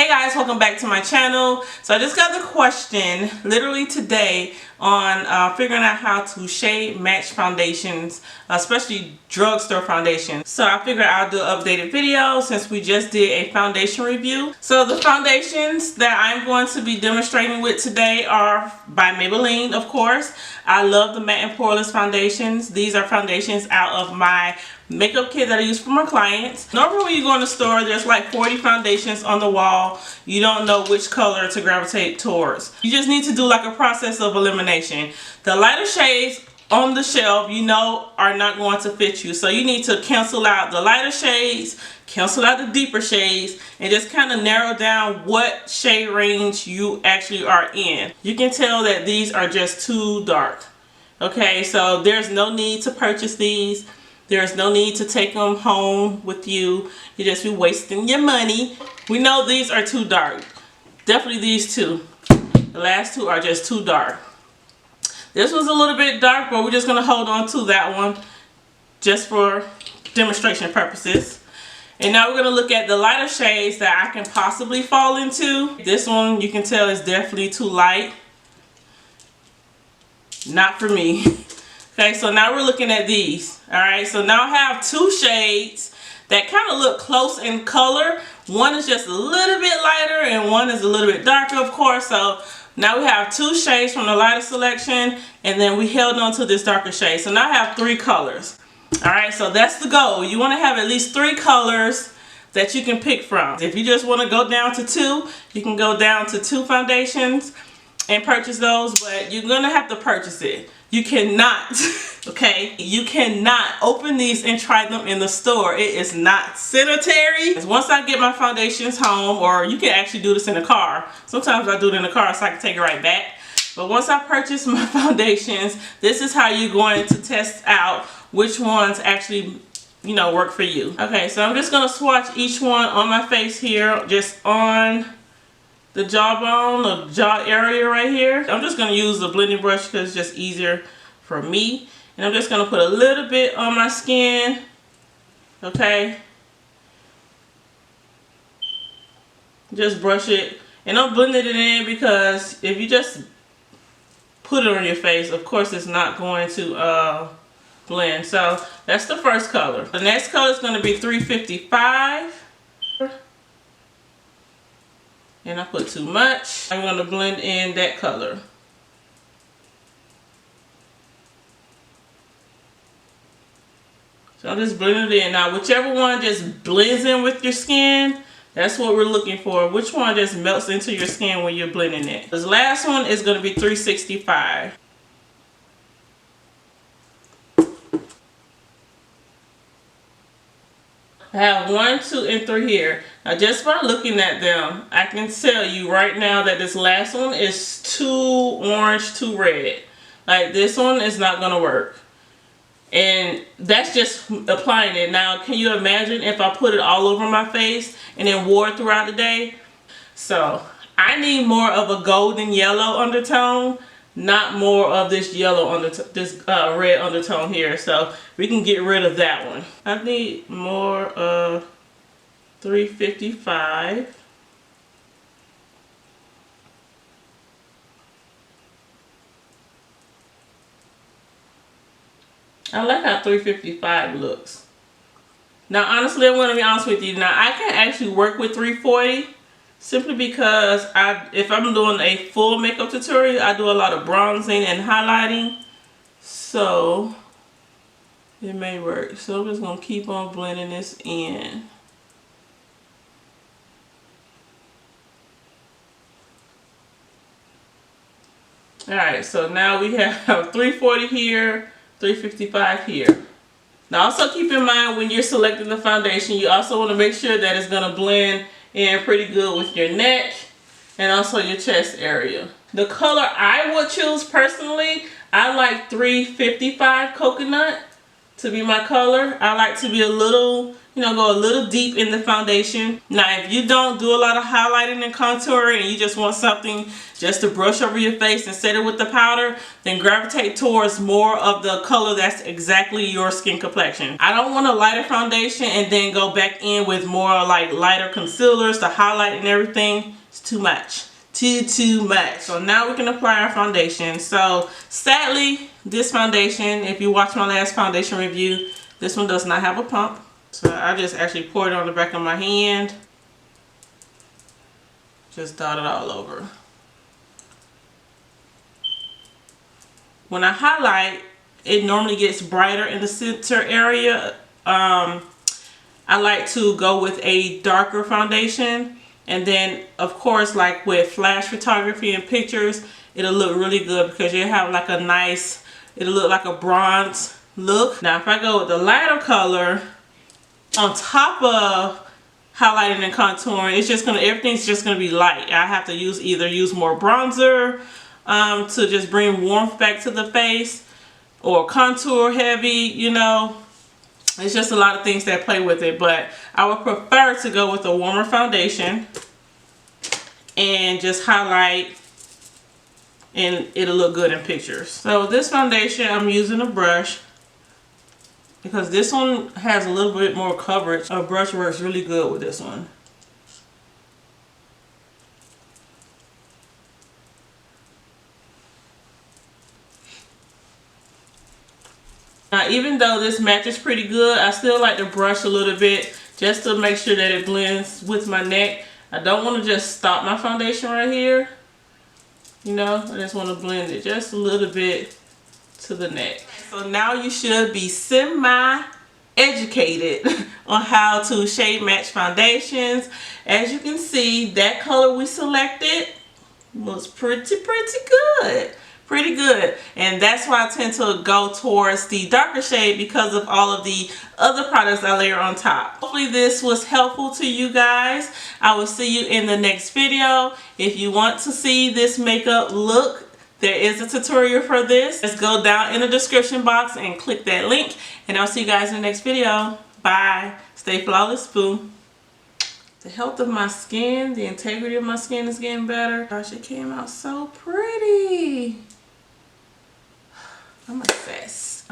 Hey guys, welcome back to my channel. So I just got the question literally today on figuring out how to shade match foundations, especially drugstore foundations. So I figured I'll do an updated video since we just did a foundation review. So the foundations that I'm going to be demonstrating with today are by Maybelline, of course. I love the matte and poreless foundations. These are foundations out of my makeup kit that I use for my clients. Normally when you go in the store, there's like 40 foundations on the wall. You don't know which color to gravitate towards. You just need to do like a process of elimination. The lighter shades on the shelf, you know, are not going to fit you. So you need to cancel out the lighter shades, cancel out the deeper shades, and just kind of narrow down what shade range you actually are in. You can tell that these are just too dark. Okay, so there's no need to purchase these. There's no need to take them home with you. You just be wasting your money. We know these are too dark. Definitely these two. The last two are just too dark. This one's a little bit dark, but we're just going to hold on to that one just for demonstration purposes. And now we're going to look at the lighter shades that I can possibly fall into. This one you can tell is definitely too light. Not for me. Okay, so now we're looking at these. Alright, so now I have two shades that kind of look close in color. One is just a little bit lighter and one is a little bit darker, of course. So now we have two shades from the lighter selection, and then we held on to this darker shade. So now I have three colors. Alright, so that's the goal. You want to have at least three colors that you can pick from. If you just want to go down to two, you can go down to two foundations and purchase those, but you're going to have to purchase it. You cannot, okay, you cannot open these and try them in the store. It is not sanitary. Once I get my foundations home, or you can actually do this in the car. Sometimes I do it in the car so I can take it right back. But once I purchase my foundations, this is how you're going to test out which ones actually, you know, work for you. Okay, so I'm just going to swatch each one on my face here, just on the jawbone or jaw area right here. I'm just going to use the blending brush because it's just easier for me. And I'm just going to put a little bit on my skin. Okay. Just brush it. And I'm blending it in because if you just put it on your face, of course it's not going to blend. So that's the first color. The next color is going to be 355. And I put too much. I'm going to blend in that color. So I'm just blending it in. Now whichever one just blends in with your skin, that's what we're looking for. Which one just melts into your skin when you're blending it. This last one is going to be 365. I have 1, 2, and 3 here. Now just by looking at them, I can tell you right now that this last one is too orange, too red. Like this one is not going to work. And that's just applying it. Now can you imagine if I put it all over my face and then wore it throughout the day? So I need more of a golden yellow undertone, not more of this yellow undertone, this red undertone here. So we can get rid of that one. I need more of 355. I like how 355 looks. Now honestly, I'm going to be honest with you. Now I can actually work with 340 simply because if I'm doing a full makeup tutorial, I do a lot of bronzing and highlighting. So it may work. So I'm just going to keep on blending this in. Alright, so now we have 340 here, 355 here. Now also keep in mind when you're selecting the foundation, you also want to make sure that it's going to blend in pretty good with your neck and also your chest area. The color I would choose personally, I like 355 coconut to be my color. I like to be a little you know, go a little deep in the foundation. Now, if you don't do a lot of highlighting and contouring and you just want something just to brush over your face and set it with the powder, then gravitate towards more of the color that's exactly your skin complexion. I don't want a lighter foundation and then go back in with more like lighter concealers to highlight and everything. It's too much. Too much. So now we can apply our foundation. So sadly, this foundation, if you watch my last foundation review, this one does not have a pump. So I just actually poured it on the back of my hand. Just dot it all over. When I highlight, it normally gets brighter in the center area. I like to go with a darker foundation. And then, of course, like with flash photography and pictures, it'll look really good because you have like a nice, it'll look like a bronze look. Now, if I go with the lighter color, on top of highlighting and contouring, it's just gonna, everything's just gonna be light. I have to either use more bronzer to just bring warmth back to the face, or contour heavy, you know. It's just a lot of things that play with it, but I would prefer to go with a warmer foundation and just highlight, and it'll look good in pictures. So this foundation, I'm using a brush because this one has a little bit more coverage. A brush works really good with this one. Now, even though this matches pretty good, I still like to brush a little bit just to make sure that it blends with my neck. I don't want to just stop my foundation right here. You know, I just want to blend it just a little bit to the neck. So now you should be semi-educated on how to shade match foundations. As you can see, that color we selected was pretty good. Pretty good, and that's why I tend to go towards the darker shade because of all of the other products I layer on top. Hopefully this was helpful to you guys. I will see you in the next video. If you want to see this makeup look, there is a tutorial for this. Just go down in the description box and click that link, and I'll see you guys in the next video. Bye. Stay flawless, boo. The health of my skin, the integrity of my skin is getting better. Gosh, it came out so pretty. I'm obsessed.